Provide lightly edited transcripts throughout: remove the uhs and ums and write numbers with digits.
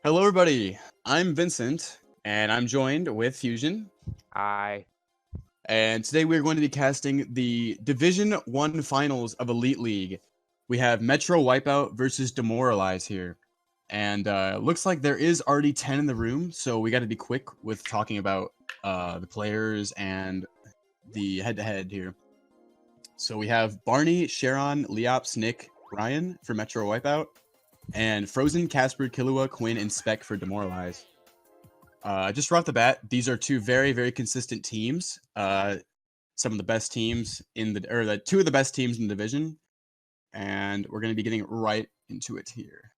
Hello, everybody. I'm Vincent, and I'm joined with Fusion. I And today we're going to be casting the Division 1 Finals of Elite League. We have Metro Wipeout versus Demoralize here. And looks like there is already 10 in the room, so we got to be quick with talking about the players and the head-to-head here. So we have Barney, Sharon, Leops, Nick, Ryan for Metro Wipeout, and Frozen, Casper, Killua, Quinn, and Spec for Demoralize. Just right off the bat, these are two very, very consistent teams. Some of the best teams in the two of the best teams in the division, and we're going to be getting right into it here.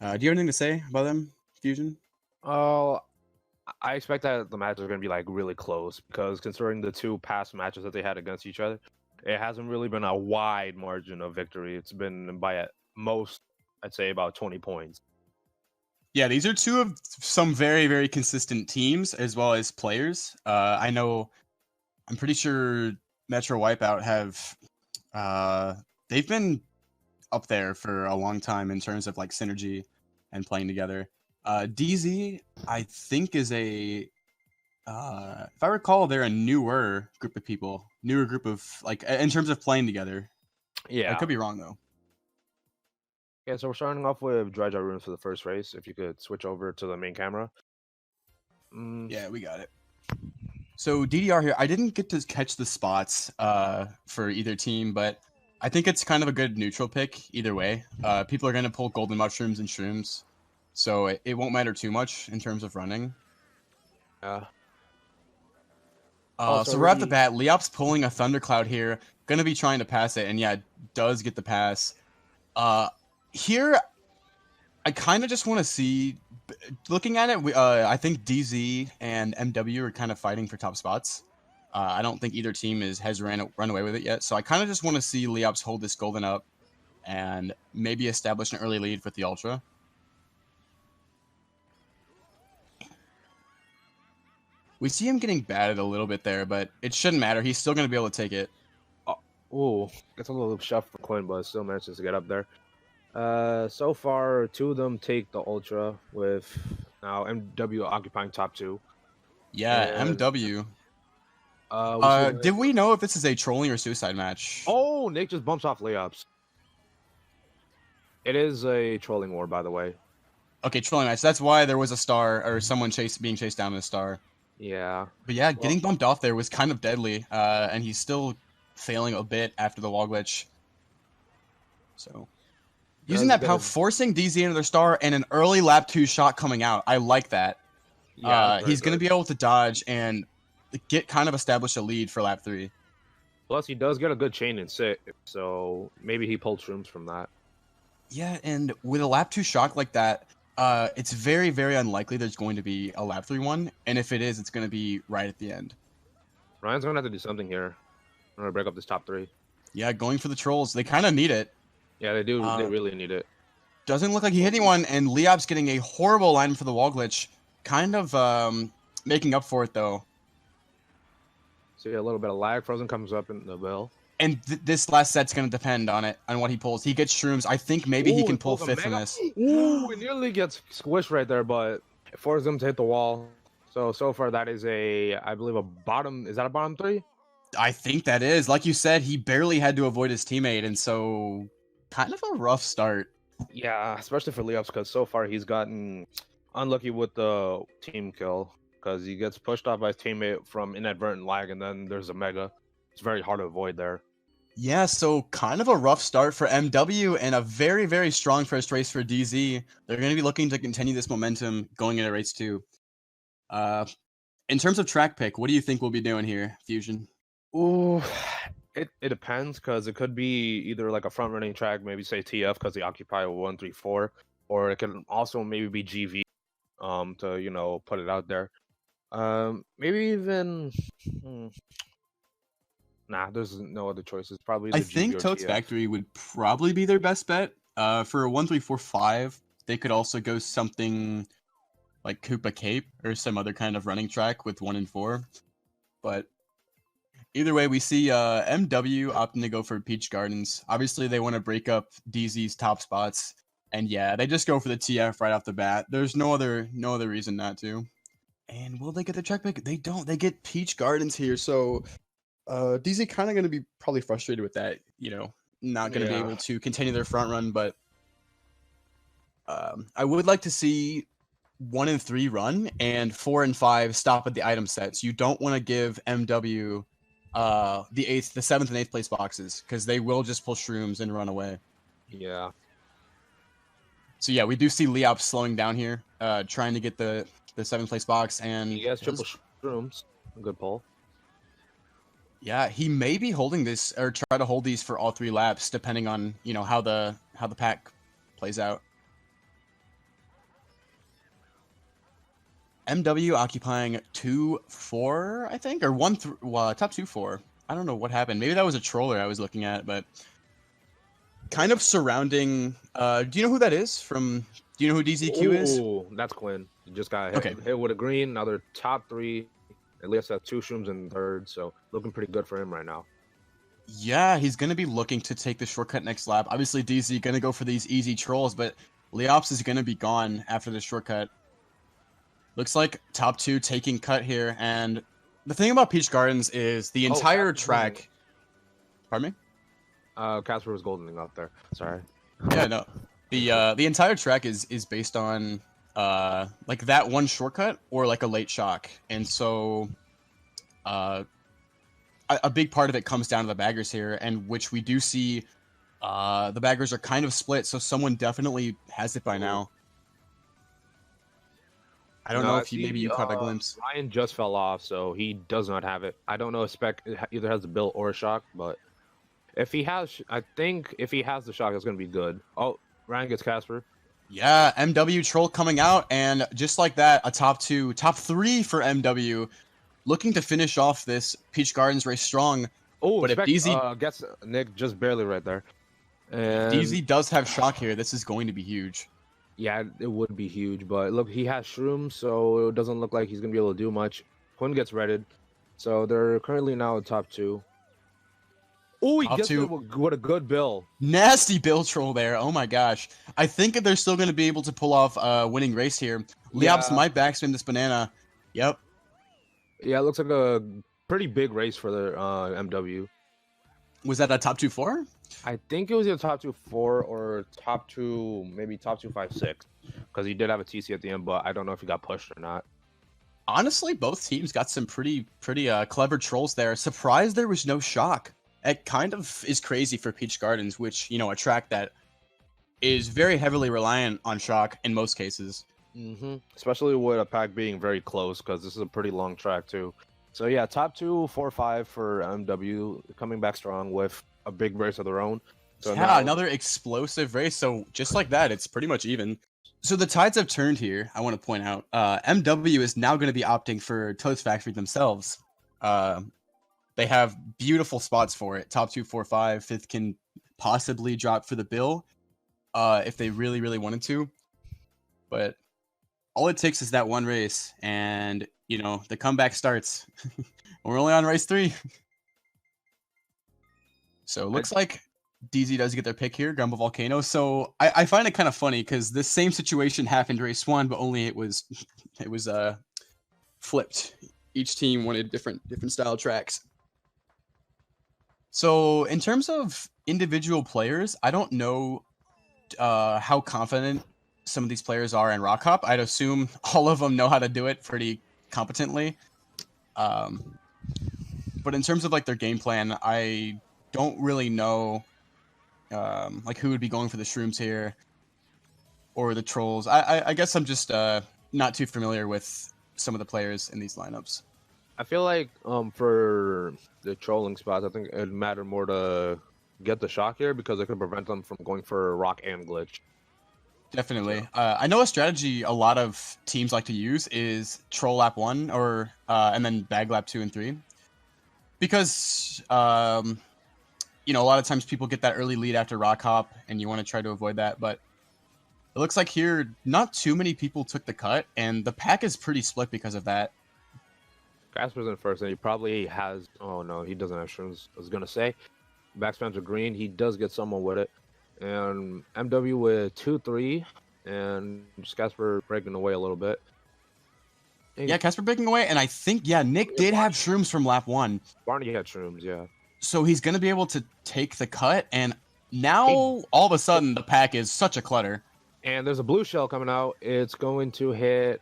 Do you have anything to say about them, Fusion? oh I expect that the matches are going to be like really close because considering the two past matches that they had against each other, it hasn't really been a wide margin of victory. It's been by at most, I'd say, about 20 points. Yeah, these are two of some very, very consistent teams as well as players. I'm pretty sure Metro Wipeout they've been up there for a long time in terms of like synergy and playing together. DZ, I think, is if I recall, they're a newer group of like in terms of playing together. Yeah. I could be wrong though. Yeah, so we're starting off with Dredge Runes for the first race. If you could switch over to the main camera. Yeah, we got it. So DDR here, I didn't get to catch the spots for either team, but I think it's kind of a good neutral pick either way. People are going to pull golden mushrooms and shrooms, so it won't matter too much in terms of running. Yeah. So right off the bat, Leop's pulling a thundercloud here, going to be trying to pass it, and yeah, does get the pass. Here, I kind of just want to see, looking at it, I think DZ and MW are kind of fighting for top spots. I don't think either team has run away with it yet, so I kind of just want to see Leops hold this golden up and maybe establish an early lead with the Ultra. We see him getting batted a little bit there, but it shouldn't matter. He's still going to be able to take it. Oh, it's a little shuff for Quinn, but still manages to get up there. So far, two of them take the Ultra, with now MW occupying top two. Yeah, and MW. Did we know if this is a trolling or suicide match? Oh, Nick just bumps off layups. It is a trolling war, by the way. Okay, trolling match. That's why there was a star or someone being chased down in a star. Yeah. But yeah, getting bumped off there was kind of deadly, and he's still failing a bit after the wall glitch. So, using that power, forcing DZ into their star, and an early lap 2 shot coming out. I like that. Yeah, he's going to be able to dodge and get kind of establish a lead for lap 3. Plus, he does get a good chain in 6, so maybe he pulled shrooms from that. Yeah, and with a lap 2 shock like that, it's very, very unlikely there's going to be a lap 3 one, and if it is, it's going to be right at the end. Ryan's going to have to do something here in order to break up this top 3. Yeah, going for the trolls. They kind of need it. Yeah, they do. They really need it. Doesn't look like he hit anyone, and Leop's getting a horrible line for the wall glitch. Kind of making up for it, though. See a little bit of lag. Frozen comes up in the bill. And this last set's going to depend on what he pulls. He gets shrooms. I think maybe he can pull 5th in this. Ooh, it nearly gets squished right there, but it forces him to hit the wall. So far, that is I believe, a bottom. Is that a bottom 3? I think that is. Like you said, he barely had to avoid his teammate, and so kind of a rough start. Yeah, especially for Leops, because so far he's gotten unlucky with the team kill, because he gets pushed off by his teammate from inadvertent lag, and then there's a mega. It's very hard to avoid there. Yeah, so kind of a rough start for MW and a very, very strong first race for DZ. They're going to be looking to continue this momentum going into race 2. In terms of track pick, what do you think we'll be doing here, Fusion? Ooh, it depends, because it could be either like a front running track, maybe say TF because they occupy 1, 3, 4, or it can also maybe be GV, to put it out there. Maybe even. Nah, there's no other choices. Probably. I think Totes Factory would probably be their best bet. For a 1, 3, 4, 5, they could also go something like Koopa Cape or some other kind of running track with 1 and 4. But either way, we see MW opting to go for Peach Gardens. Obviously, they want to break up DZ's top spots. And yeah, they just go for the TF right off the bat. There's no other reason not to. And will they get the check pick? They don't. They get Peach Gardens here, so DZ kind of going to be probably frustrated with that. Not going to be able to continue their front run, but I would like to see 1 and 3 run and 4 and 5 stop at the item sets. You don't want to give MW the 7th and 8th place boxes because they will just pull shrooms and run away. Yeah. So yeah, we do see Leop slowing down here, trying to get the 7th place box, and he has triple shrooms. Good pull. Yeah, he may be holding this or try to hold these for all 3 laps, depending on how the pack plays out. MW occupying 2-4, I think, or top 2-4. I don't know what happened. Maybe that was a troller I was looking at, but kind of surrounding. Do you know who that is? Do you know who DZQ is? Oh, that's Quinn. He just got hit with a green. Now they're top 3. At least have 2 shrooms in 3rd, so looking pretty good for him right now. Yeah, he's going to be looking to take the shortcut next lap. Obviously, DZ going to go for these easy trolls, but Leops is going to be gone after the shortcut. Looks like top 2 taking cut here, and the thing about Peach Gardens is the entire track... Pardon me? Casper was goldening out there. Sorry. Yeah, no. The entire track is based on like that one shortcut or like a late shock, and so a big part of it comes down to the baggers here, and which we do see the baggers are kind of split, so someone definitely has it by now. I don't know if maybe you caught a glimpse. Ryan just fell off, so he does not have it. I don't know if Spec either has the bill or a shock, but if he has, I think if he has the shock, it's going to be good. Oh, Ryan gets Casper. Yeah, MW troll coming out, and just like that, a top 3 for MW, looking to finish off this Peach Gardens race strong. Oh, but if DZ gets Nick just barely right there, and DZ does have shock here, this is going to be huge. Yeah, it would be huge, but look, he has shrooms, so it doesn't look like he's gonna be able to do much. Quinn gets redded, so they're currently now at top 2. Oh, he gets it with a good bill. Nasty bill troll there. Oh my gosh. I think they're still going to be able to pull off a winning race here. Leops might backspin this banana. Yep. Yeah, it looks like a pretty big race for the MW. Was that a top 2-4? I think it was either top 2-4 or top 2, maybe top 2-5-6, because he did have a TC at the end, but I don't know if he got pushed or not. Honestly, both teams got some pretty clever trolls there. Surprised there was no shock. It kind of is crazy for Peach Gardens, which, a track that is very heavily reliant on shock in most cases. Especially with a pack being very close, because this is a pretty long track too. So yeah, top 2, 4, 5 for MW, coming back strong with a big race of their own. So yeah, another explosive race. So just like that, it's pretty much even. So the tides have turned here, I want to point out. MW is now going to be opting for Toast Factory themselves. They have beautiful spots for it. Top 2, 4, 5. 5th can possibly drop for the bill if they really, really wanted to. But all it takes is that one race, and, the comeback starts. We're only on race 3. So it looks like DZ does get their pick here, Grumble Volcano. So I find it kind of funny because this same situation happened race 1, but only it was flipped. Each team wanted different style tracks. So in terms of individual players, I don't know how confident some of these players are in Rock Hop. I'd assume all of them know how to do it pretty competently. But in terms of like their game plan, I don't really know like who would be going for the shrooms here or the trolls. I guess I'm just not too familiar with some of the players in these lineups. I feel like for the trolling spots, I think it'd matter more to get the shock here because it could prevent them from going for rock and glitch. Definitely. I know a strategy a lot of teams like to use is troll lap 1 or and then bag lap 2 and 3. Because a lot of times people get that early lead after rock hop and you want to try to avoid that, but it looks like here not too many people took the cut and the pack is pretty split because of that. Casper's in first, and he probably has... Oh, no, he doesn't have shrooms. I was going to say, backspams are green. He does get someone with it. and MW with 2-3, and just Casper breaking away a little bit. Yeah, Casper breaking away, and I think, yeah, Nick did have shrooms from lap 1. Barney had shrooms, yeah. So he's going to be able to take the cut, and now, all of a sudden, the pack is such a clutter. And there's a blue shell coming out. It's going to hit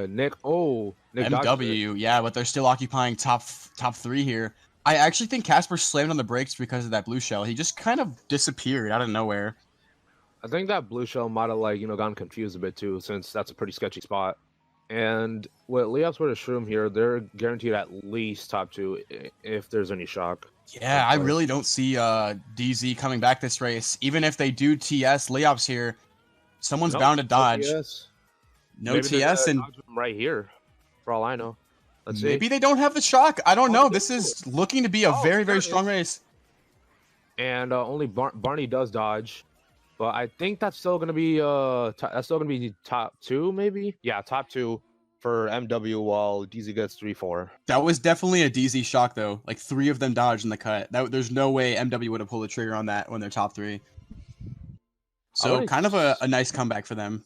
Nick. Oh, Nick MW, yeah, but they're still occupying top 3 here. I actually think Casper slammed on the brakes because of that blue shell. He just kind of disappeared out of nowhere. I think that blue shell might have, like, gotten confused a bit too, since that's a pretty sketchy spot. And with Leops with a shroom here, they're guaranteed at least top 2 if there's any shock. Yeah, I really don't see DZ coming back this race. Even if they do TS Leops here, someone's bound to dodge. No TS and right here, for all I know. Let's see. Maybe they don't have the shock. I don't know. This is looking to be a very, very strong race. And only Barney does dodge. But I think that's still gonna be top 2, maybe. Yeah, top 2 for MW while DZ gets 3-4. That was definitely a DZ shock though. Like 3 of them dodged in the cut. There's no way MW would have pulled the trigger on that when they're top 3. So kind of a nice comeback for them.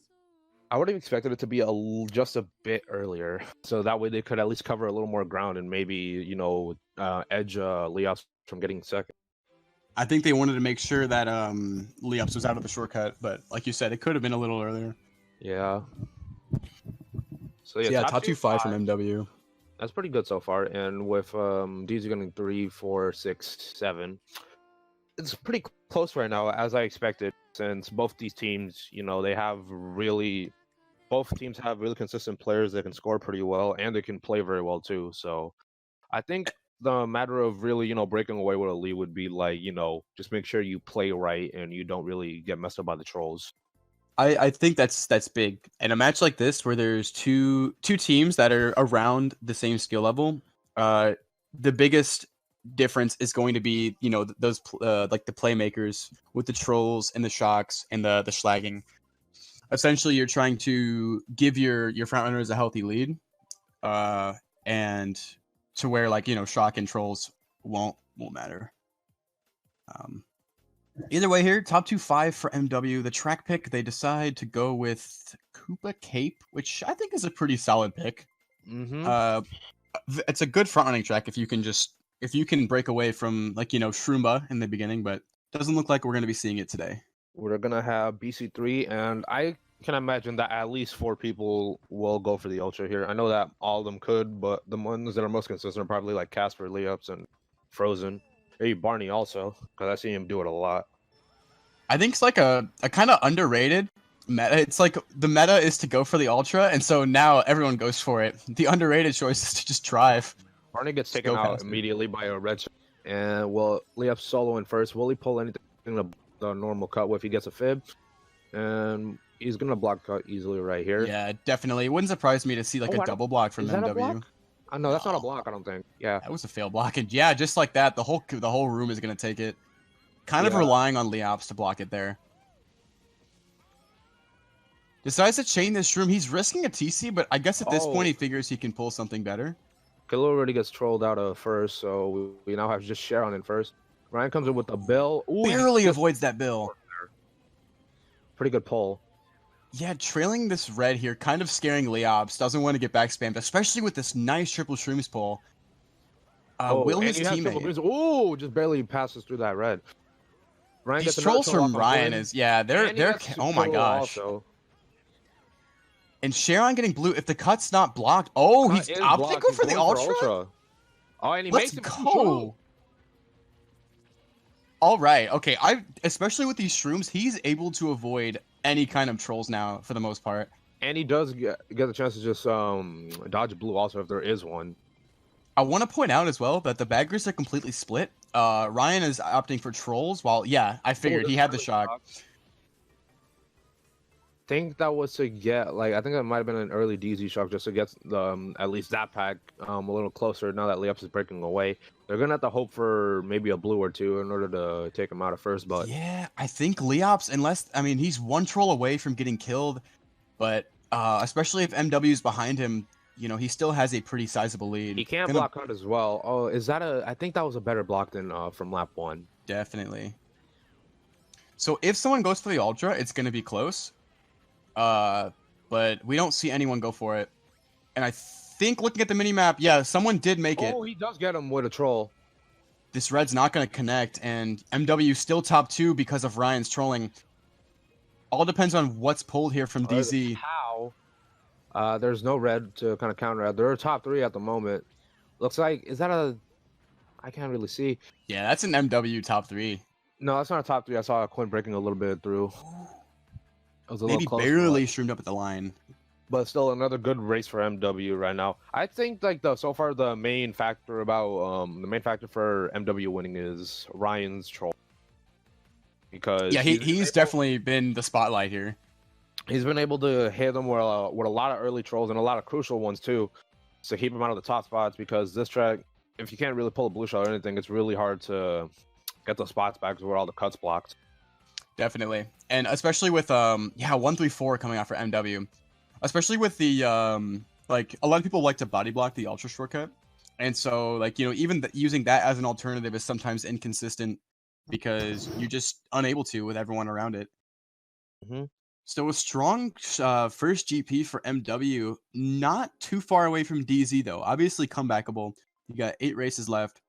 I would have expected it to be just a bit earlier, so that way they could at least cover a little more ground and maybe edge Leops from getting second. I think they wanted to make sure that Leops was out of the shortcut, but like you said, it could have been a little earlier. Yeah. So yeah, top 2-5 from MW. That's pretty good so far. And with DZ getting 3, 4, 6, 7, it's pretty close right now, as I expected. Since both these teams, both teams have really consistent players that can score pretty well and they can play very well too. So I think the matter of really, breaking away with a lead would be like, just make sure you play right and you don't really get messed up by the trolls. I think that's big. In a match like this where there's two teams that are around the same skill level, the biggest difference is going to be, those like the playmakers with the trolls and the shocks and the schlagging. Essentially, you're trying to give your front runners a healthy lead, and to where shock and trolls won't matter. Either way here, top 2-5 for MW. The track pick, they decide to go with Koopa Cape, which I think is a pretty solid pick. Mm-hmm. It's a good front running track if you can break away from Shroomba in the beginning, but doesn't look like we're going to be seeing it today. We're going to have BC3, and I can imagine that at least 4 people will go for the Ultra here. I know that all of them could, but the ones that are most consistent are probably like Casper, Leops, and Frozen. Maybe Barney also, because I see him do it a lot. I think it's like a kind of underrated meta. It's like the meta is to go for the Ultra, and so now everyone goes for it. The underrated choice is to just drive. Barney gets taken out immediately by a red shot. And Leops solo in first. Will he pull anything in the normal cut if he gets a fib? And he's going to block cut easily right here. Yeah, definitely. It wouldn't surprise me to see a double block from MW. No, that's not a block, I don't think. Yeah. That was a fail block. And yeah, just like that, the whole room is going to take it. Kind of relying on Leops to block it there. Decides to chain this room. He's risking a TC, but I guess at this point he figures he can pull something better. Kilo already gets trolled out of first, so we now have just Sharon in first. Ryan comes in with the bill. Ooh, barely avoids that bill. Pretty good pull. Yeah, trailing this red here, kind of scaring Leops. Doesn't want to get back spammed, especially with this nice triple shrooms pull. Will his teammate? Ooh, just barely passes through that red. Ryan These trolls from Ryan they're oh my gosh. Also. And Sharon getting blue. If the cut's not blocked, he's opting for the ultra. Oh, and he Let's makes go. All right, okay. Especially with these shrooms, he's able to avoid any kind of trolls now for the most part. And he does get the chance to just dodge blue also if there is one. I want to point out as well that the baggers are completely split. Ryan is opting for trolls, while I figured he had the shock. I think that was to get I think that might have been an early DZ shock just to get at least that pack a little closer now that Leops is breaking away. They're gonna have to hope for maybe a blue or two in order to take him out at first, but yeah, I think Leops, he's one troll away from getting killed, but especially if MW is behind him, he still has a pretty sizable lead. He can't block cut as well. Oh, I think that was a better block than from lap 1. Definitely. So if someone goes for the Ultra, it's going to be close. But we don't see anyone go for it. And I think looking at the minimap, yeah, someone did make it. Oh, he does get him with a troll. This red's not going to connect, and MW still top 2 because of Ryan's trolling. All depends on what's pulled here from DZ. How? There's no red to kind of counter that. They're top 3 at the moment. Looks like, is that a... I can't really see. Yeah, that's an MW top 3. No, that's not a top 3. I saw a coin breaking a little bit through. It was a Maybe little close, barely streamed up at the line. but still another good race for MW right now. I think like so far the main factor for MW winning is Ryan's troll. Because yeah, he's definitely been the spotlight here. He's been able to hit them with a lot of early trolls and a lot of crucial ones too, to keep him out of the top spots. Because this track, if you can't really pull a blue shot or anything, it's really hard to get those spots back where all the cuts blocked. Definitely, and especially with 134 coming out for MW, especially with the like a lot of people like to body block the ultra shortcut, and so like even using that as an alternative is sometimes inconsistent because you're just unable to with everyone around it. Mm-hmm. So a strong first GP for MW, not too far away from DZ though. Obviously comebackable. You got 8 races left.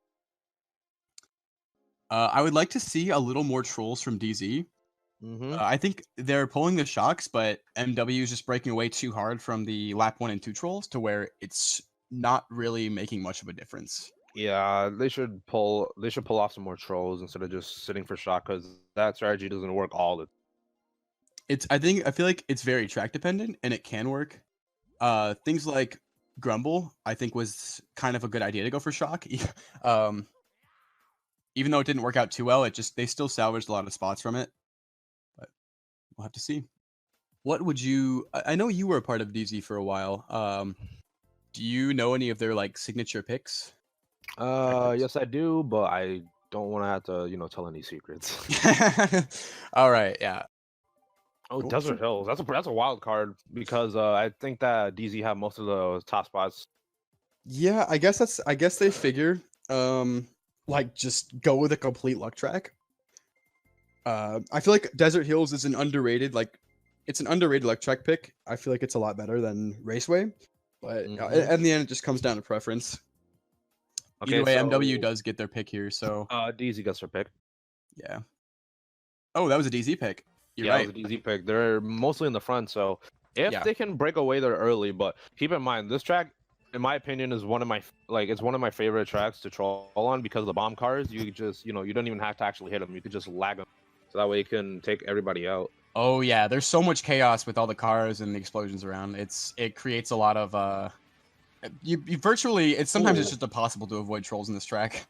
I would like to see a little more trolls from DZ. Mm-hmm. I think they're pulling the shocks, but MW is just breaking away too hard from the lap 1 and 2 trolls to where it's not really making much of a difference. Yeah, they should pull off some more trolls instead of just sitting for shock, because that strategy doesn't work all the. I feel like it's very track dependent and it can work. Things like Grumble, I think was kind of a good idea to go for shock. Even though it didn't work out too well, they still salvaged a lot of spots from it. But we'll have to see. What would you? I know you were a part of DZ for a while. Do you know any of their like signature picks? Yes, I do, but I don't want to have to tell any secrets. All right, yeah. Oh, Desert Hills. That's a wild card because I think that DZ have most of the top spots. Yeah, I guess they figure like just go with a complete luck track. I feel like Desert Hills is an underrated luck track pick. I feel like it's a lot better than Raceway, but in the end it just comes down to preference. Okay, either way, MW does get their pick here, so DZ gets their pick. Yeah. Oh, that was a DZ pick. You're right. That was a DZ pick. They're mostly in the front, so if they can break away there early, but keep in mind this track, in my opinion, is one of my favorite tracks to troll on because of the bomb cars. You just you don't even have to actually hit them. You could just lag them, so that way you can take everybody out. Oh yeah, there's so much chaos with all the cars and the explosions around. It creates a lot of you virtually sometimes it's just impossible to avoid trolls in this track.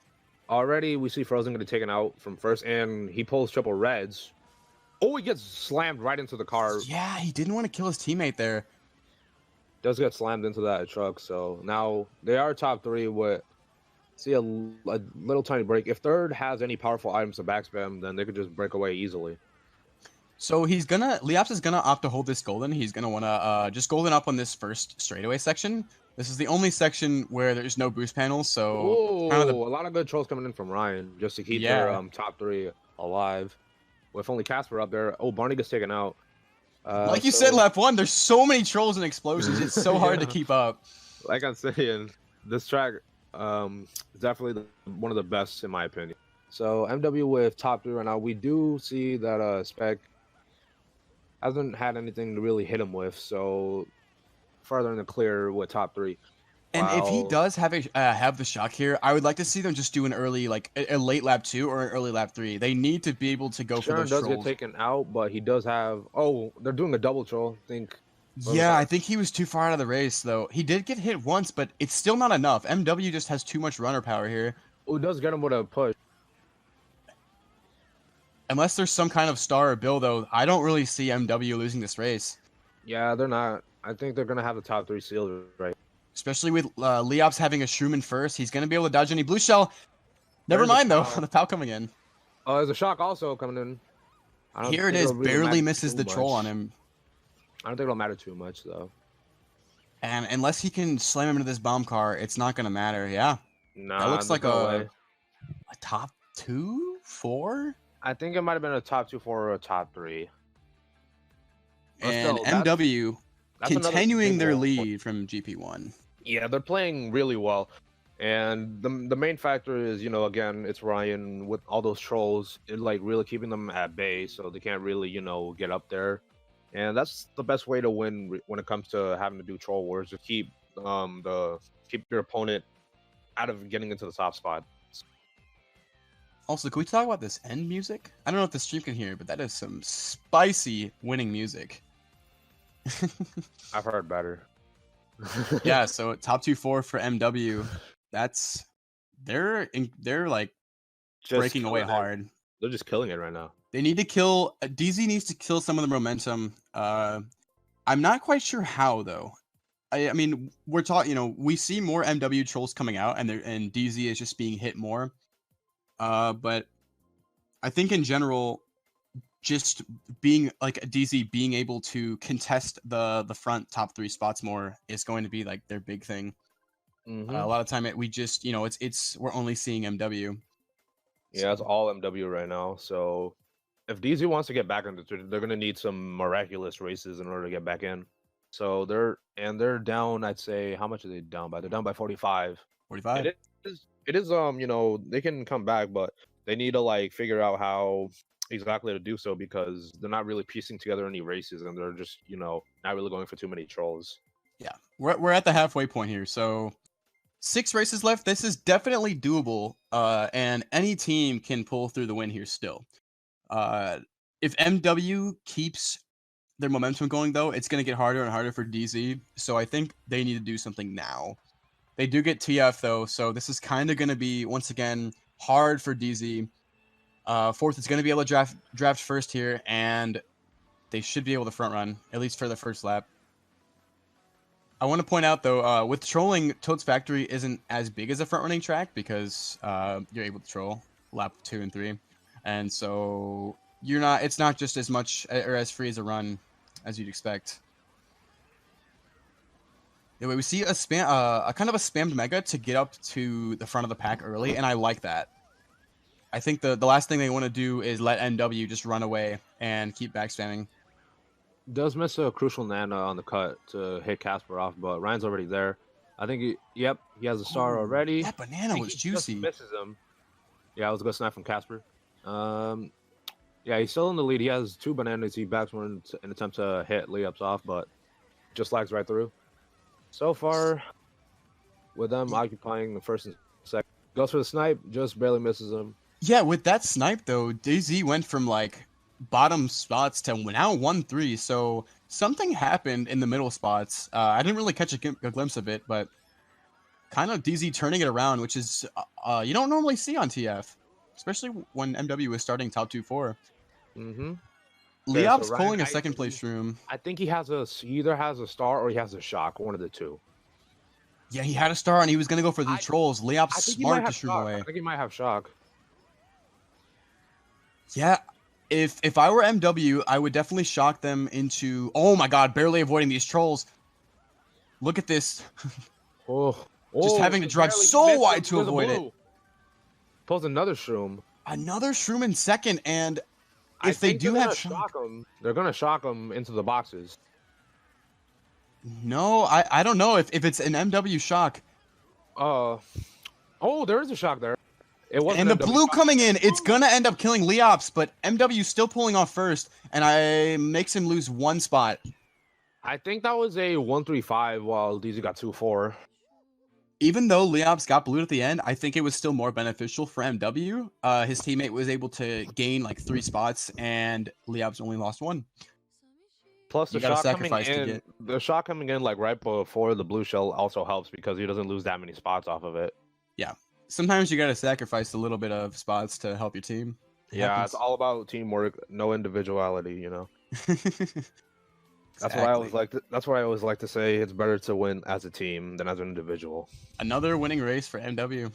Already we see Frozen getting taken out from first, and he pulls triple reds. Oh, he gets slammed right into the car. Yeah, he didn't want to kill his teammate there. Does get slammed into that truck, so now they are top 3 with a little tiny break. If third has any powerful items to backspam, then they could just break away easily. So Leops is gonna opt to hold this golden. He's gonna wanna just golden up on this first straightaway section. This is the only section where there's no boost panels, so a lot of good trolls coming in from Ryan just to keep their top 3 alive. With only Casper up there. Oh, Barney gets taken out. Like you said, lap 1, there's so many trolls and explosions. It's so hard to keep up. Like I'm saying, this track is definitely one of the best in my opinion. So MW with top 3 right now. We do see that Spec hasn't had anything to really hit him with, so farther in the clear with top 3. And if he does have the shock here, I would like to see them just do an early, like a late lap 2 or an early lap 3. They need to be able to go for those trolls. Does get taken out, but he does have. Oh, they're doing a double troll. I think. Yeah, I think he was too far out of the race though. He did get hit once, but it's still not enough. MW just has too much runner power here. Oh, it does get him with a push. Unless there's some kind of star or bill though, I don't really see MW losing this race. Yeah, they're not. I think they're gonna have the top 3 sealed right. Especially with Leops having a Shroom first. He's going to be able to dodge any blue shell. Never mind, though. The POW coming in. Oh, there's a shock also coming in. Here it is. Barely misses the troll on him. I don't think it'll matter too much, though. And unless he can slam him into this bomb car, it's not going to matter. Yeah. Nah, that looks like a top 2, 4? I think it might have been a top 2 for a top 3. But And still, MW that's another continuing big their wall. lead from GP1. Yeah, they're playing really well. And the main factor is, again, it's Ryan with all those trolls, like really keeping them at bay so they can't really, get up there. And that's the best way to win when it comes to having to do troll wars, to keep keep your opponent out of getting into the top spot. Also, can we talk about this end music? I don't know if the stream can hear, but that is some spicy winning music. I've heard better. Yeah, so top 2-4 for MW. They're like Just breaking away killing it. hard. They're just killing it right now. They need to kill. DZ needs to kill some of the momentum. I'm not quite sure how though. I mean, we're talking. We see more MW trolls coming out, and DZ is just being hit more. But I think in general, just being like DZ being able to contest the front top 3 spots more is going to be like their big thing. A lot of time we just we're only seeing MW. Yeah, it's all MW right now. So if DZ wants to get back into they're gonna need some miraculous races in order to get back in. So they're down. I'd say, how much are they down by? They're down by 45. 45. It is they can come back, but they need to like figure out how exactly to do so, because they're not really piecing together any races, and they're just not really going for too many trolls. Yeah, we're at the halfway point here, so 6 races left. This is definitely doable, and any team can pull through the win here still. If MW keeps their momentum going, though, it's going to get harder and harder for DZ, so I think they need to do something now. They do get TF, though, so this is kind of going to be, once again, hard for DZ. Fourth is going to be able to draft first here, and they should be able to front run, at least for the first lap. I want to point out, though, with trolling, Toad's Factory isn't as big as a front running track, because you're able to troll lap 2 and 3, and so it's not just as much or as free as a run as you'd expect. Anyway, we see a kind of a spammed mega to get up to the front of the pack early, and I like that. I think the last thing they want to do is let NW just run away and keep back spamming. Does miss a crucial Nana on the cut to hit Casper off, but Ryan's already there. I think he has a star already. That banana was juicy. Just misses him. Yeah, it was a good snap from Casper. Yeah, he's still in the lead. He has 2 bananas. He backs one in an attempt to hit layups off, but just lags right through. So far, with them occupying the first and second, goes for the snipe, just barely misses him. Yeah, with that snipe though, DZ went from like bottom spots to now 1-3. So something happened in the middle spots. I didn't really catch a glimpse of it, but kind of DZ turning it around, which is you don't normally see on TF, especially when MW is starting top 2-4. Leop's pulling a second place room. I think he either has a star or he has a shock, one of the two. Yeah, he had a star and he was gonna go for the trolls. Leop's smart to shroom away. I think he might have shock. Yeah, if I were MW, I would definitely shock them into. Oh my god, barely avoiding these trolls. Look at this. Just having to drive so wide to avoid it. Pulls another shroom. Another shroom in second, and if they do have shock, they're gonna shock them into the boxes. No, I don't know if it's an MW shock. Oh, there is a shock there. It wasn't. And the blue coming in, it's gonna end up killing Leops, but MW still pulling off first, and I makes him lose 1 spot. I think that was a 1-3-5 while DZ got 2-4. Even though Leops got blue at the end, I think it was still more beneficial for MW. His teammate was able to gain like 3 spots, and Leops only lost 1. Plus, the shot coming in like right before the blue shell also helps because he doesn't lose that many spots off of it. Yeah, sometimes you gotta sacrifice a little bit of spots to help your team. It's all about teamwork, no individuality. You know. That's why I always like. That's why I always like to say it's better to win as a team than as an individual. Another winning race for MW.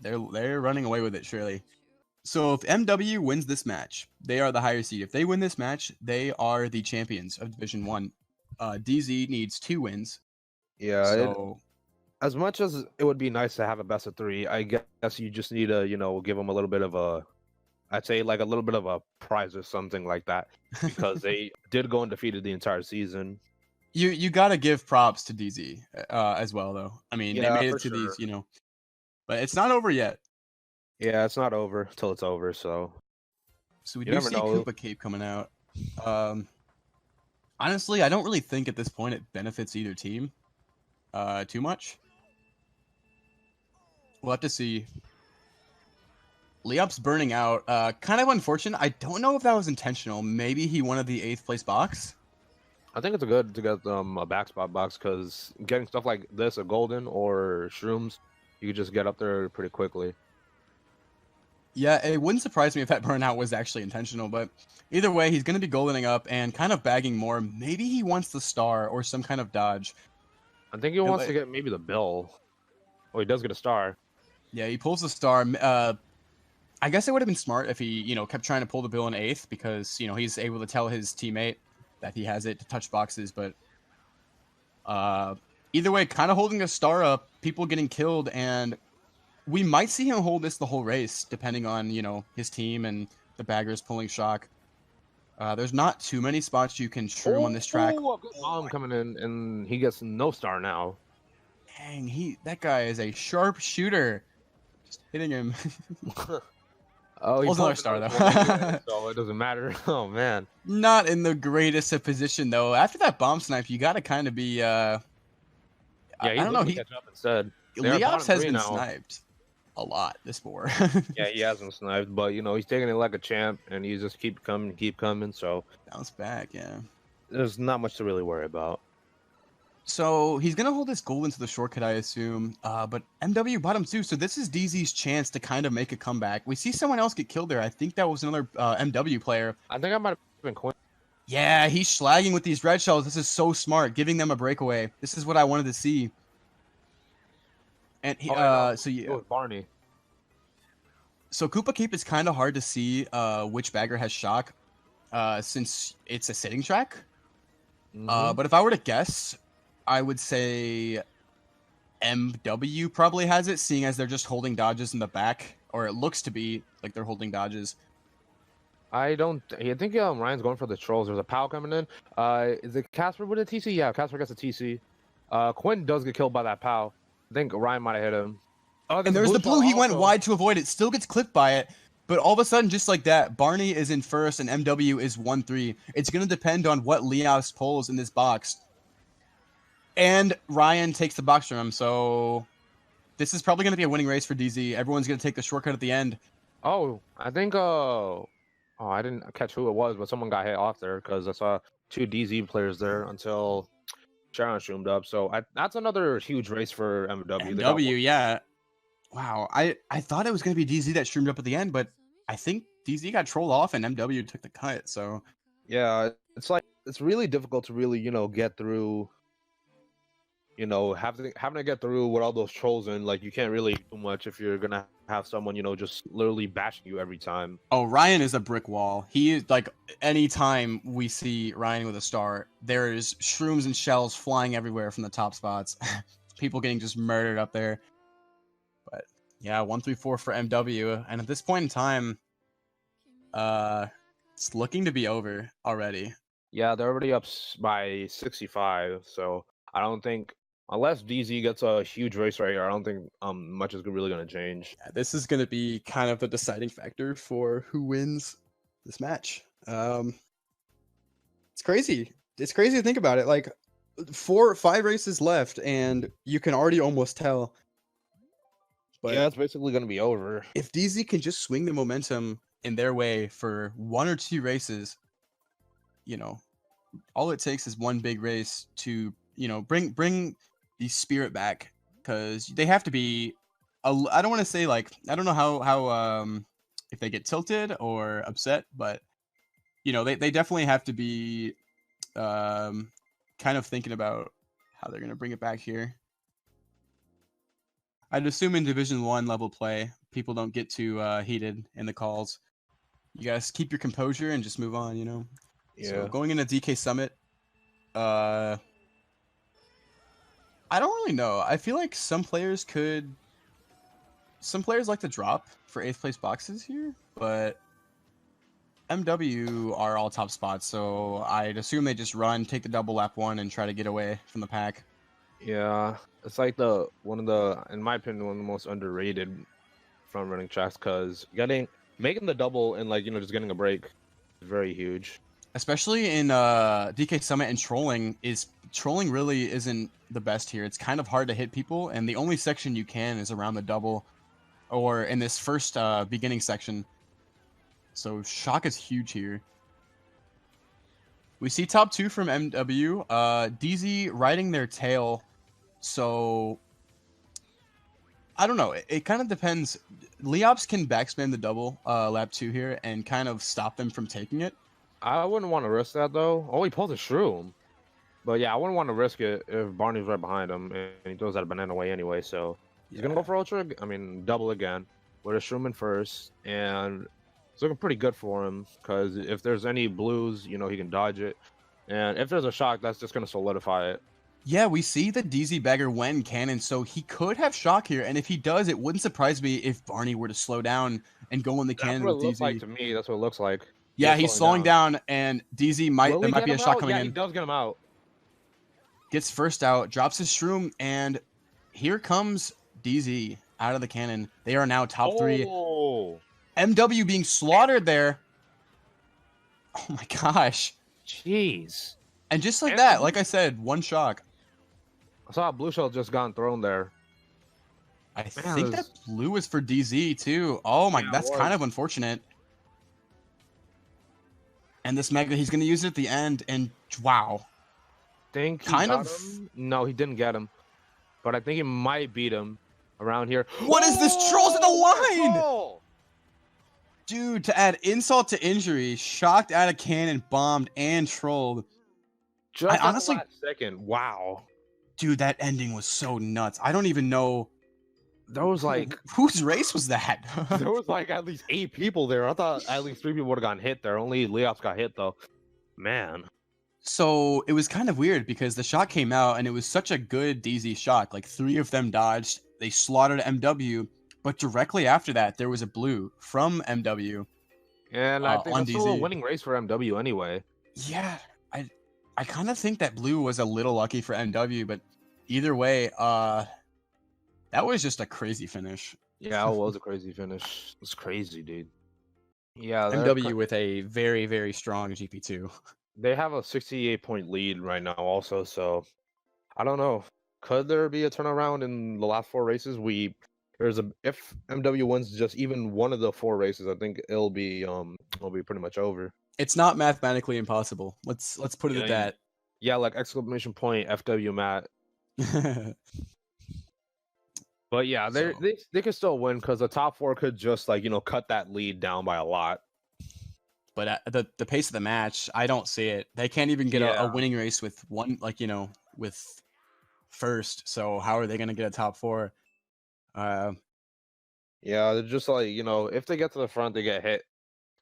They're running away with it surely. So if MW wins this match, they are the higher seed. If they win this match, they are the champions of Division 1. DZ needs 2 wins. Yeah. So as much as it would be nice to have a best of 3, I guess you just need to give them a little bit of a I'd say like a little bit of a prize or something like that, because they did go undefeated the entire season. You gotta give props to DZ as well, though. I mean, they Yeah, made for it to sure. these, but it's not over yet. Yeah, it's not over till it's over, so So we you do never see know. Koopa Cape coming out. Honestly, I don't really think at this point it benefits either team too much. We'll have to see. Leop's burning out. Kind of unfortunate. I don't know if that was intentional. Maybe he wanted the 8th place box. I think it's good to get a backspot box, because getting stuff like this, a golden or shrooms, you could just get up there pretty quickly. Yeah, it wouldn't surprise me if that burnout was actually intentional, but either way, he's going to be goldening up and kind of bagging more. Maybe he wants the star or some kind of dodge. I think he wants to get maybe the bill. Oh, he does get a star. Yeah, he pulls the star. I guess it would have been smart if he, kept trying to pull the bill in 8th because, he's able to tell his teammate that he has it to touch boxes. But either way, kind of holding a star up, people getting killed, and we might see him hold this the whole race, depending on, his team and the baggers pulling shock. There's not too many spots you can shroom on this track. Oh, a good bomb coming in, and he gets no star now. Dang, that guy is a sharp shooter. Just hitting him. Oh, he Pulls another pulls star, another though. one anyway, so it doesn't matter. Oh, man. Not in the greatest of position, though. After that bomb snipe, you got to kind of be, Yeah, I he's don't know. looking to catch up instead. They're Leops bottom has 3 been now. sniped a lot this war. Yeah, he hasn't sniped, but, he's taking it like a champ, and he just keep coming, so Bounce back, yeah. there's not much to really worry about. So he's going to hold this gold into the shortcut, I assume. But MW bottom 2, so this is DZ's chance to kind of make a comeback. We see someone else get killed there. I think that was another MW player. I think I might have been Quinn. Yeah, he's slagging with these red shells. This is so smart, giving them a breakaway. This is what I wanted to see. And he, so yeah. It was Barney. So Koopa Cape is kind of hard to see which bagger has shock, since it's a sitting track. But if I were to guess, I would say MW probably has it, seeing as they're just holding dodges in the back, or it looks to be like they're holding dodges. I think Ryan's going for the trolls. There's a POW coming in. Is it Casper with a TC? Yeah, Casper gets a TC. Quinn does get killed by that POW. I think Ryan might have hit him. And there's the blue. He went wide to avoid it. Still gets clipped by it. But all of a sudden, just like that, Barney is in first and MW is 1-3. It's going to depend on what Leos pulls in this box. And Ryan takes the box from him. So this is probably going to be a winning race for DZ. Everyone's going to take the shortcut at the end. Oh, I think... I didn't catch who it was, but someone got hit off there because I saw 2 DZ players there until Sharon zoomed up. So that's another huge race for MW. MW, yeah. Wow, I thought it was going to be DZ that streamed up at the end, but I think DZ got trolled off and MW took the cut, so... Yeah, it's really difficult to really, get through, having to get through with all those trolls, and, like, you can't really do much if you're going to have someone, just literally bashing you every time. Oh, Ryan is a brick wall. He is, like, anytime we see Ryan with a star, there is shrooms and shells flying everywhere from the top spots. People getting just murdered up there. But yeah, 1-3-4 for MW, and at this point in time, it's looking to be over already. Yeah, they're already up by 65, so I don't think, unless DZ gets a huge race right here, I don't think much is really going to change. Yeah, this is going to be kind of the deciding factor for who wins this match. It's crazy. It's crazy to think about it. Like 5 races left, and you can already almost tell. But yeah, it's basically going to be over. If DZ can just swing the momentum in their way for 1 or 2 races, all it takes is one big race to, bring the spirit back, because they have to be, I don't want to say, like, I don't know how if they get tilted or upset, but, they definitely have to be kind of thinking about how they're going to bring it back here. I'd assume in Division 1 level play, people don't get too heated in the calls. You guys keep your composure and just move on, Yeah. So going into DK Summit, I don't really know. I feel like some players like to drop for 8th place boxes here, but MW are all top spots, so I'd assume they just run, take the double lap one, and try to get away from the pack. Yeah, it's like in my opinion, one of the most underrated front running tracks because making the double and like just getting a break is very huge. Especially in DK Summit and trolling really isn't the best here. It's kind of hard to hit people, and the only section you can is around the double, or in this first beginning section. So shock is huge here. We see top 2 from MW. DZ riding their tail. So I don't know. It kind of depends. Leops can backspin the double lap 2 here and kind of stop them from taking it. I wouldn't want to risk that though. Oh, he pulled a shroom. But yeah, I wouldn't want to risk it if Barney's right behind him and he throws that banana away anyway. So he's gonna go for ultra. I mean, double again with a shroom in first, and it's looking pretty good for him because if there's any blues, he can dodge it, and if there's a shock, that's just gonna solidify it. Yeah, we see the DZ bagger when cannon, so he could have shock here, and if he does, it wouldn't surprise me if Barney were to slow down and go in the cannon with DZ. Looks like to me. That's what it looks like. Yeah, he's slowing down, and DZ there might be a shot coming in. Yeah, he does get him out. Gets first out, drops his shroom, and here comes DZ out of the cannon. They are now top 3. MW being slaughtered there. Oh my gosh. Jeez. And just like that, like I said, one shock. I saw a blue shell just gotten thrown there. I think that blue was for DZ too. Oh my, that's kind of unfortunate. And this mega, he's going to use it at the end, and wow. Think he got him? No, he didn't get him. But I think he might beat him around here. What is this? Trolls in the line! Dude, to add insult to injury, shocked out of cannon, bombed, and trolled. Just honestly, last second. Wow. Dude, that ending was so nuts. I don't even know. There was like... Whose race was that? There was like at least 8 people there. I thought at least 3 people would have gotten hit there. Only Leops got hit though. Man. So it was kind of weird because the shot came out and it was such a good DZ shot. Like 3 of them dodged. They slaughtered MW. But directly after that, there was a blue from MW. And I think that's still a winning race for MW anyway. Yeah. I kind of think that blue was a little lucky for MW. But either way, that was just a crazy finish. Yeah, it was a crazy finish. It's crazy, dude. Yeah, MW with a very, very strong GP2. They have a 68-point lead right now also, so I don't know. Could there be a turnaround in the last 4 races? If MW wins just even one of the 4 races, I think it'll be pretty much over. It's not mathematically impossible. Let's put it at that. Yeah, like exclamation point FW Matt. But yeah, they could still win because the top 4 could just cut that lead down by a lot. But at the pace of the match, I don't see it. They can't even get a winning race with one, with first. So how are they going to get a top 4? Yeah, they're just if they get to the front, they get hit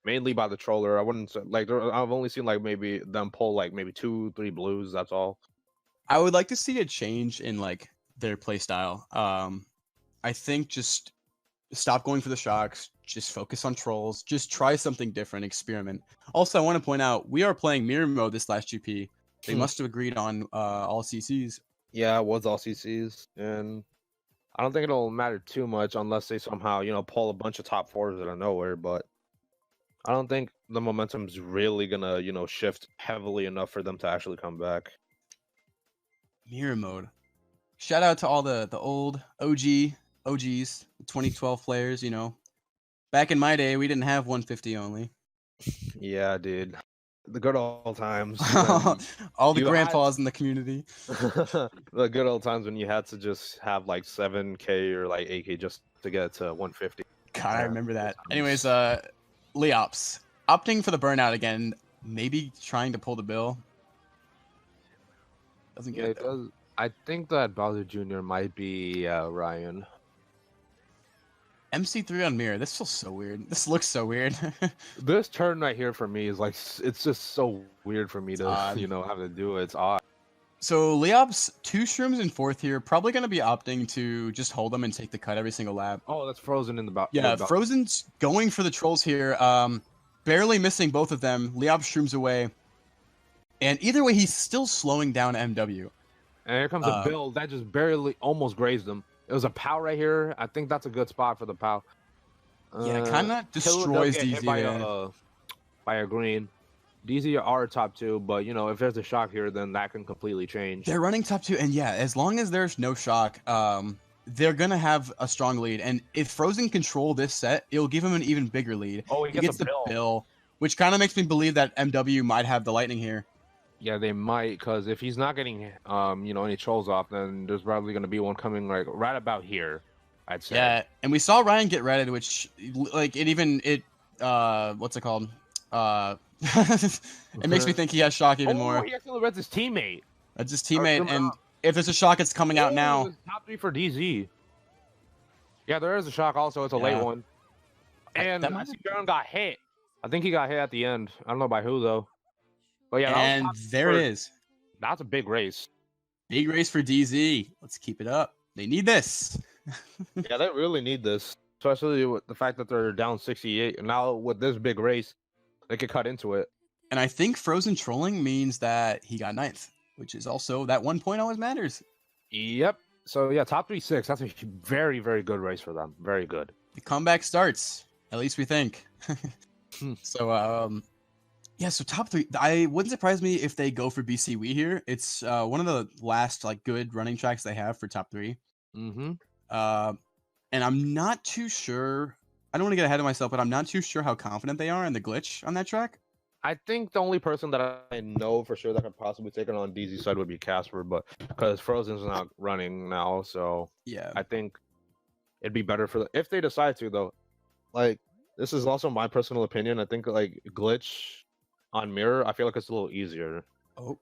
mainly by the troller. I wouldn't say I've only seen maybe them pull maybe 2-3 blues. That's all. I would like to see a change in their play style. I think just stop going for the shocks. Just focus on trolls. Just try something different. Experiment. Also, I want to point out we are playing mirror mode this last GP. They must have agreed on all CCs. Yeah, it was all CCs, and I don't think it'll matter too much unless they somehow pull a bunch of top 4s out of nowhere. But I don't think the momentum's really gonna shift heavily enough for them to actually come back. Mirror mode. Shout out to all the old OGs, 2012 players. Back in my day, we didn't have 150 only. Yeah, dude. The good old times. All the grandpas in the community. The good old times when you had to just have 7K or 8K just to get to 150. God, I remember that. Anyways, Leops opting for the burnout again. Maybe trying to pull the bill. Doesn't get it. Does. I think that Bowser Jr. might be Ryan. MC3 on mirror. This feels so weird. This looks so weird. This turn right here for me is it's just so weird for me to have to do it. It's odd. So Leops 2 shrooms in 4th here. Probably going to be opting to just hold them and take the cut every single lap. Oh, that's Frozen in the back. Yeah, Frozen's going for the trolls here. barely missing both of them. Liop shrooms away. And either way, he's still slowing down MW. And here comes a build that just barely almost grazed him. It was a POW right here. I think that's a good spot for the POW. Yeah, kind of destroys DZ by a green. DZ are top 2, but you know, if there's a shock here, then that can completely change. They're running top 2, and yeah, as long as there's no shock, they're gonna have a strong lead. And if Frozen control this set, it'll give him an even bigger lead. Oh, he gets the bill, which kind of makes me believe that MW might have the lightning here. Yeah, they might, because if he's not getting you know, any trolls off, then there's probably gonna be one coming like right about here, I'd say. Yeah, and we saw Ryan get redded, which like what's it called? It makes me think he has shock even more. He actually reads his teammate. That's his teammate, and if there's a shock, it's coming out now. Top 3 for DZ. Yeah, there is a shock also. It's a late one. And I see Baron got hit. I think he got hit at the end. I don't know by who, though. But yeah, and there it is. That's a big race. Big race for DZ. Let's keep it up. They need this. Yeah, they really need this. Especially with the fact that they're down 68. And now with this big race, they could cut into it. And I think Frozen trolling means that he got 9th, which is also that 1 point always matters. Yep. So yeah, top 3-6. That's a very, very good race for them. Very good. The comeback starts. At least we think. So yeah, so top 3. I wouldn't surprise me if they go for BCW here. It's one of the last like good running tracks they have for top 3. Mm-hmm. And I'm not too sure. I don't want to get ahead of myself, but I'm not too sure how confident they are in the glitch on that track. I think the only person that I know for sure that could possibly take it on DZ side would be Casper, but because Frozen's not running now, so yeah, I think it'd be better for if they decide to though. Like this is also my personal opinion. I think like glitch on mirror, I feel like it's a little easier. Oh,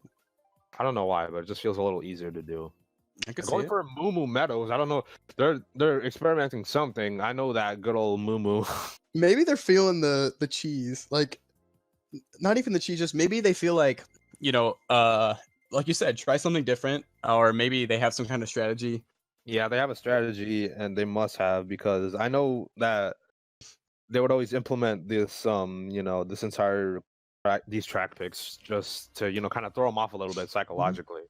I don't know why, but it just feels a little easier to do. I could Going see it. for Moo Meadows, I don't know. They're experimenting something. I know that good old Moo. Maybe they're feeling the cheese, like not even the cheese. Just maybe they feel like like you said, try something different, or maybe they have some kind of strategy. Yeah, they have a strategy, and they must have because I know that they would always implement this, this entire these track picks just to kind of throw them off a little bit psychologically.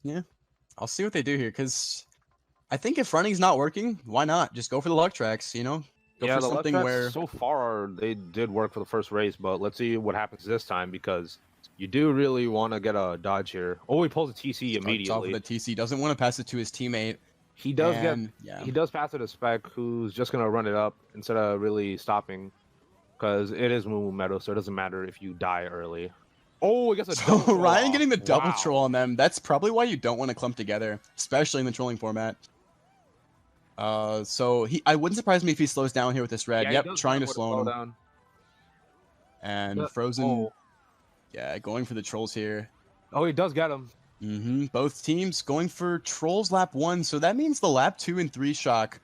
Yeah. I'll see what they do here, because I think if running's not working, why not? Just go for the luck tracks, Go for something where... So far, they did work for the first race, but let's see what happens this time, because you do really want to get a dodge here. Oh, he pulls a TC immediately. Off the TC. Doesn't want to pass it to his teammate. He does he does pass it to Spec, who's just going to run it up instead of really stopping, because it is Moo Meadow, so it doesn't matter if you die early. Oh, I guess Ryan getting the double troll on them. That's probably why you don't want to clump together, especially in the trolling format. So I wouldn't surprise me if he slows down here with this red. Yep, trying to slow him down. And Frozen, going for the trolls here. Oh, he does get him. Mm-hmm. Both teams going for trolls lap 1, so that means the lap 2 and 3 shock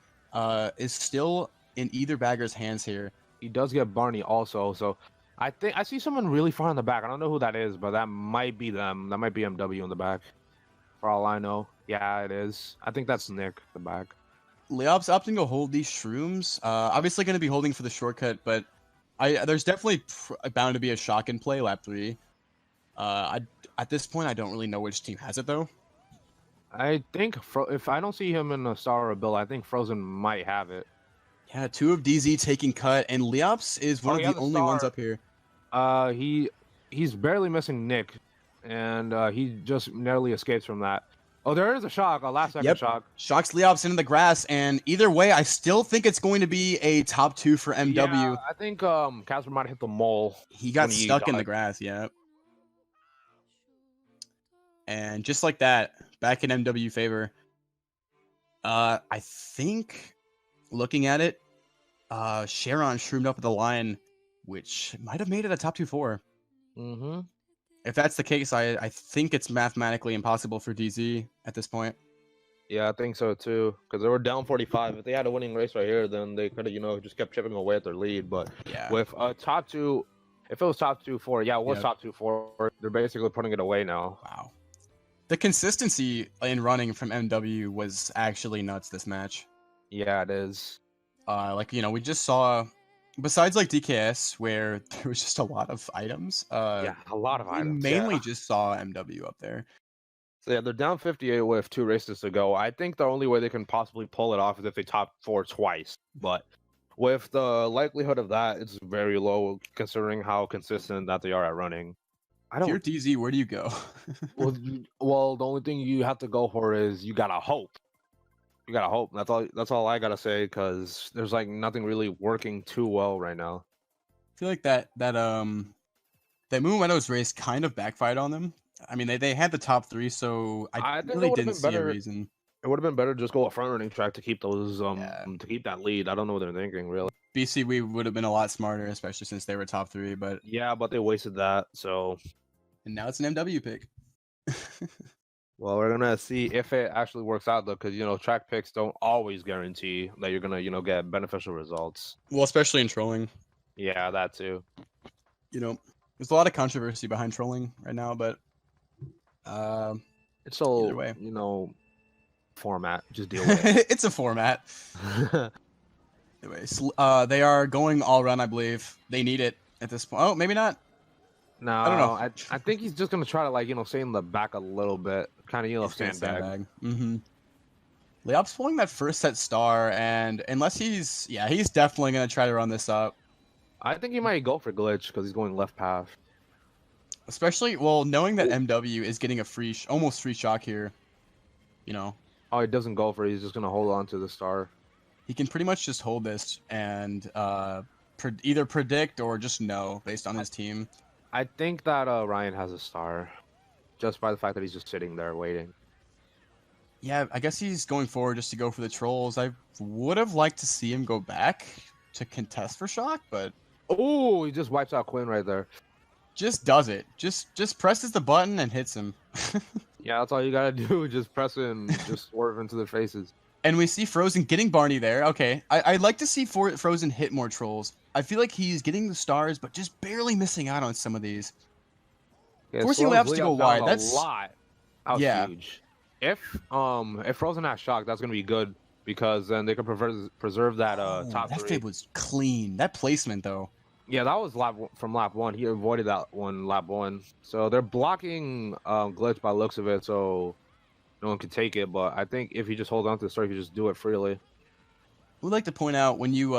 is still in either bagger's hands here. He does get Barney also, so I think I see someone really far in the back. I don't know who that is, but that might be them. That might be MW in the back, for all I know. Yeah, it is. I think that's Nick in the back. Leop's opting to hold these shrooms. Obviously going to be holding for the shortcut, but there's definitely bound to be a shock in play lap 3. At this point, I don't really know which team has it, though. I think if I don't see him in a star or a bill, I think Frozen might have it. Yeah, 2 of DZ taking cut, and Leops is one of the only ones up here. He's barely missing Nick, and he just narrowly escapes from that. Oh, there is a shock, a last second shock. Shocks Leops into the grass, and either way, I still think it's going to be a top 2 for MW. Yeah, I think Casper might hit the mole. He got stuck in the grass, And just like that, back in MW favor. I think, looking at it, Sharon shroomed up at the line, which might have made it a top 2-4. Mm-hmm. If that's the case, I think it's mathematically impossible for DZ at this point. Yeah, I think so too. Because they were down 45. If they had a winning race right here, then they could have, just kept chipping away at their lead. But with top 2, if it was top 2-4, it was top 2-4. They're basically putting it away now. Wow. The consistency in running from MW was actually nuts this match. Yeah, it is. We just saw besides like DKS, where there was just a lot of items, Yeah, a lot of we items. mainly Yeah. just saw MW up there. So yeah, they're down 58 with 2 races to go. I think the only way they can possibly pull it off is if they top 4 twice. But with the likelihood of that, it's very low considering how consistent that they are at running. I If you're don't. DZ, where do you go? Well, the only thing you have to go for is you gotta hope. You gotta hope. That's all. That's all I gotta say. Because there's like nothing really working too well right now. I feel like that Moon Meadows race kind of backfired on them. I mean, they had the top 3, so I I think it really would have didn't been see a better. reason. It would have been better to just go a front running track to keep those Yeah, to keep that lead. I don't know what they're thinking really. BC we would have been a lot smarter, especially since they were top 3. But Yeah, but they wasted that. So and now it's an MW pick. well, we're gonna see if it actually works out though, because track picks don't always guarantee that you're gonna get beneficial results. Well, especially in trolling. Yeah, that too. There's a lot of controversy behind trolling right now, but It's either so way, format. Just deal with it. it's a format. Anyways, they are going all run, I believe. They need it at this point. Oh, maybe not. No, I don't know. I think he's just gonna try to stay in the back a little bit, kind of sandbag. Mm-hmm. Leop's pulling that first set star, and unless he's definitely gonna try to run this up. I think he might go for glitch because he's going left path. Especially, well, knowing that MW is getting a almost free shock here, Oh, he doesn't go for it. He's just gonna hold on to the star. he can pretty much just hold this and either predict or just know based on his team. I think that Ryan has a star, just by the fact that he's just sitting there waiting. Yeah, I guess he's going forward just to go for the trolls. I would have liked to see him go back to contest for shock, but Oh, he just wipes out Quinn right there. just does it. Just presses the button and hits him. Yeah, that's all you gotta do. Just press it and just swerve into their faces. And we see Frozen getting Barney there. Okay, I'd like to see Frozen hit more trolls. I feel like he's getting the stars, but just barely missing out on some of these. Yeah, Forcing Leops to go wide. That's a lot. That was huge. If Frozen has shock, that's gonna be good because then they can preserve that top that 3. fib was clean. That placement though. Yeah, that was from lap 1. He avoided that one lap 1. So they're blocking glitch by looks of it, so no one can take it. But I think if you just hold on to the star, you can just do it freely. I would like to point out when you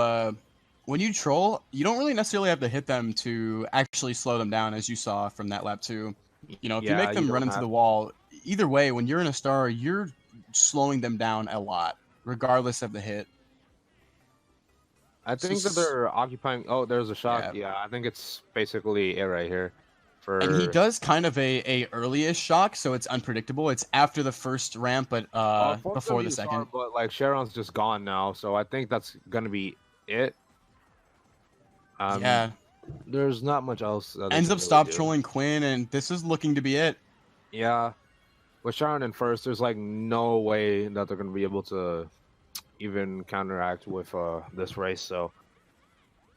troll, you don't really necessarily have to hit them to actually slow them down, as you saw from that lap 2. If you make them run into the wall, either way, when you're in a star, you're slowing them down a lot, regardless of the hit. I think that they're occupying. Oh, there's a shock. Yeah, I think it's basically it right here. And he does kind of a early-ish shock, so it's unpredictable. It's after the first ramp, but before the second. But like Sharon's just gone now, so I think that's gonna be it. Yeah. There's not much else. Ends up stop trolling Quinn, and this is looking to be it. Yeah. With Sharon in first, there's like no way that they're gonna be able to even counteract with this race. So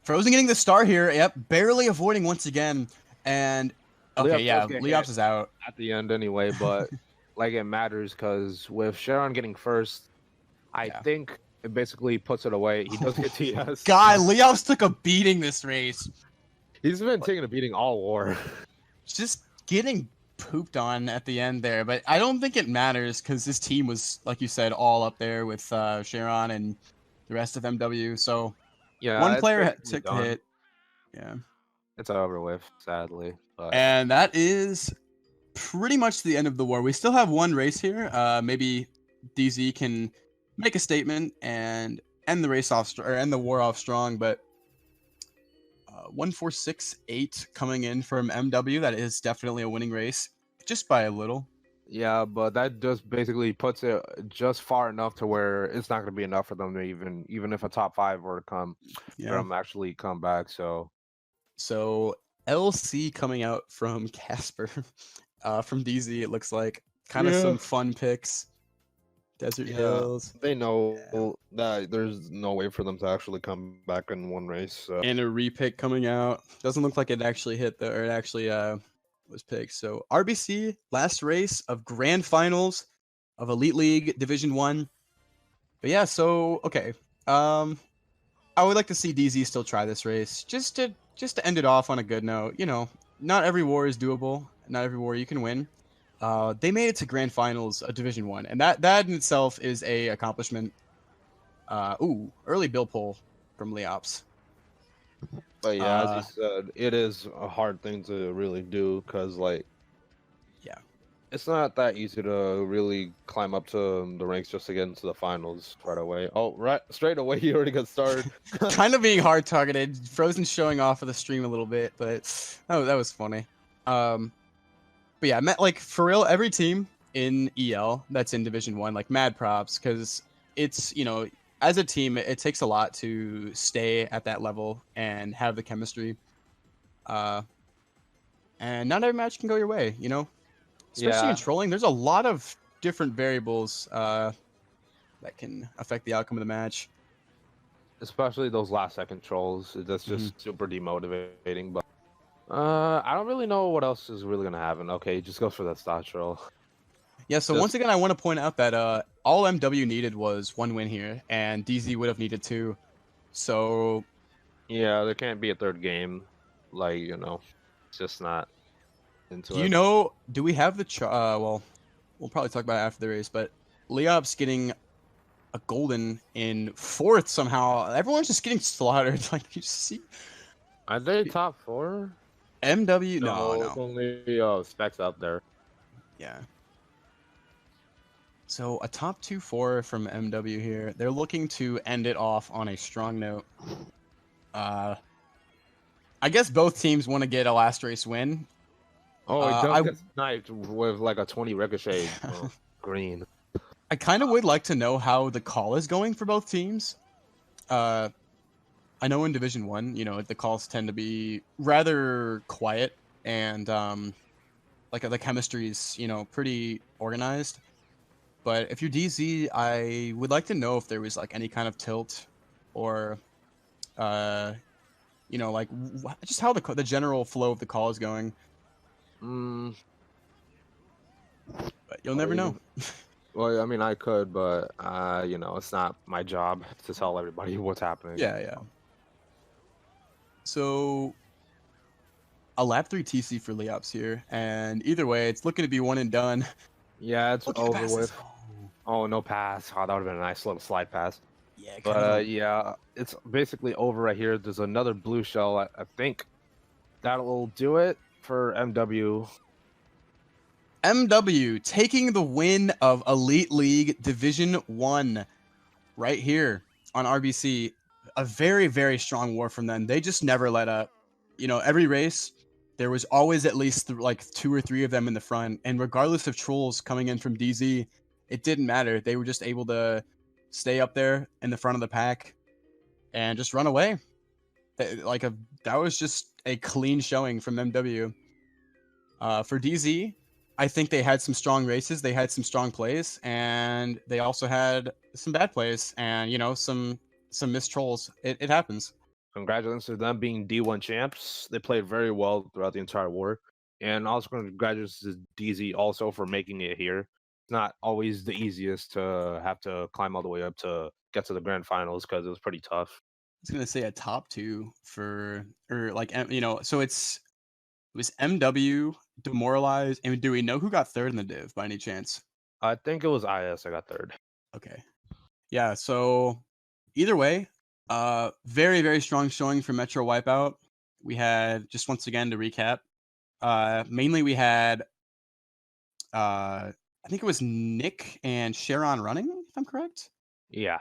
Frozen getting the star here. Yep, barely avoiding once again. And okay, Leops is out at the end anyway, but like it matters because with Sharon getting first, I think it basically puts it away. He does get TS. God, Leops took a beating this race. He's been taking a beating all war. Just getting pooped on at the end there, but I don't think it matters because this team was, like you said, all up there with Sharon and the rest of MW. So one player took the hit. Yeah, it's over with, sadly. But... And that is pretty much the end of the war. We still have one race here. Maybe DZ can make a statement and end the race off or end the war off strong, but 1-4-6-8 coming in from MW. That is definitely a winning race, just by a little. Yeah, but that just basically puts it just far enough to where it's not going to be enough for them to even if a top 5 were to come, for them actually come back. So LC coming out from Casper, from DZ. It looks like kind of some fun picks. Desert Hills. They know that there's no way for them to actually come back in one race. So. And a repick coming out. Doesn't look like it actually hit or it actually was picked. So RBC, last race of grand finals of Elite League Division 1. But yeah, so okay. I would like to see DZ still try this race just to end it off on a good note. You know, not every war is doable. Not every war you can win. They made it to grand finals of Division One, and that in itself is a accomplishment. Early bill pull from Leops. But yeah, as you said, it is a hard thing to really do because, like, Yeah. it's not that easy to really climb up to the ranks just to get into the finals right away. Oh, right, straight away, you already got started. Kind of being hard targeted. Frozen showing off of the stream a little bit, but that was funny. But yeah, like for real, every team in EL that's in Division One, like mad props, because it's as a team, it takes a lot to stay at that level and have the chemistry. And not every match can go your way, especially in trolling. There's a lot of different variables that can affect the outcome of the match. Especially those last second trolls. That's just super demotivating. But I don't really know what else is really gonna happen. Okay, just go for that stock troll. Yeah, so once again, I want to point out that all MW needed was 1 win here, and DZ would have needed 2. So yeah, there can't be a third game. Like, it's just not into it. Do we have the well, we'll probably talk about it after the race, but Leops getting a golden in 4th somehow. Everyone's just getting slaughtered. Like, you see, are they top 4? MW? No. No. Only Specs out there. Yeah. So a top 2-4 from MW here. They're looking to end it off on a strong note. I guess both teams want to get a last race win. Oh, it does get sniped with like a 20 ricochet. Green. I kind of would like to know how the call is going for both teams. I know in Division 1, the calls tend to be rather quiet and like the chemistry's, pretty organized. But if you're DZ, I would like to know if there was like any kind of tilt or like just how the general flow of the call is going. But you'll never know. Well, I mean, I could, but it's not my job to tell everybody what's happening. Yeah. So a lap 3 TC for Leops here, and either way, it's looking to be one and done. Yeah, it's over with. Oh, no pass. Oh, that would have been a nice little slide pass. Yeah, but yeah, it's basically over right here. There's another blue shell. I think that'll do it for MW. MW taking the win of Elite League Division 1 right here on RBC. A very, very strong war from them. They just never let up. Every race, there was always at least like 2 or 3 of them in the front. And regardless of trolls coming in from DZ, it didn't matter. They were just able to stay up there in the front of the pack and just run away. That was just a clean showing from MW. For DZ, I think they had some strong races. They had some strong plays, and they also had some bad plays and some missed trolls. It happens. Congratulations to them being D1 champs. They played very well throughout the entire war. And also congratulations to DZ also for making it here. It's not always the easiest to have to climb all the way up to get to the grand finals because it was pretty tough. I was gonna say a top 2 for so it was MW, Demoralize, and do we know who got 3rd in the div by any chance? I think it was IS. I got 3rd. Okay. Yeah, so either way, very, very strong showing for Metro Wipeout. We had, just once again to recap, mainly we had, I think it was Nick and Sharon running, if I'm correct. Yeah.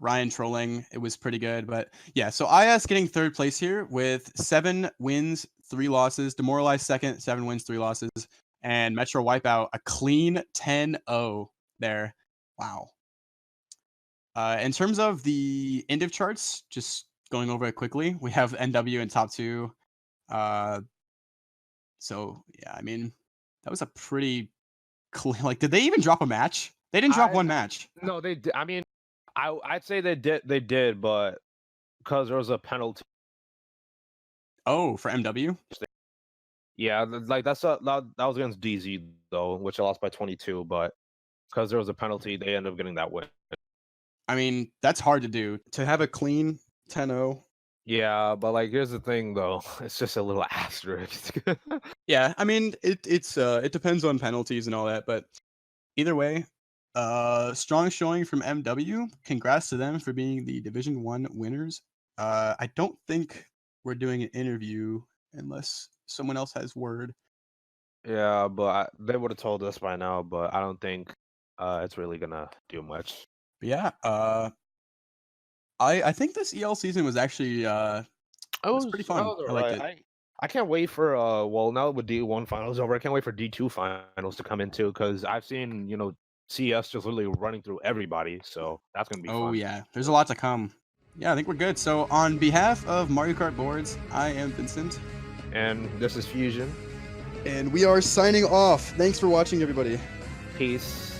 Ryan trolling, it was pretty good, but yeah. So IS getting 3rd place here with 7 wins, 3 losses. Demoralize 2nd, 7 wins, 3 losses, and Metro Wipeout a clean 10-0 there. Wow. In terms of the end of charts, just going over it quickly, we have NW in top 2. So yeah, I mean, that was a pretty clean. Like, did they even drop a match? They didn't drop one match. No, they did. I mean, I'd say they did, but because there was a penalty. Oh, for MW? Yeah, like that was against DZ though, which I lost by 22. But because there was a penalty, they ended up getting that win. I mean, that's hard to do. To have a clean 10-0. Yeah, but like here's the thing though, it's just a little asterisk. Yeah, I mean, it depends on penalties and all that, but either way, strong showing from MW. Congrats to them for being the Division 1 winners. I don't think we're doing an interview unless someone else has word. Yeah, but they would have told us by now, but I don't think it's really gonna do much. But yeah, I think this EL season was actually was pretty fun. I liked alright. it. I can't wait for well now with D1 finals over, I can't wait for D2 finals to come in too, because I've seen, CS just literally running through everybody, so that's gonna be Oh fun. yeah, there's a lot to come. Yeah, I think we're good. So on behalf of Mario Kart Boards, I am Vincent. And this is Fusion. And we are signing off. Thanks for watching, everybody. Peace.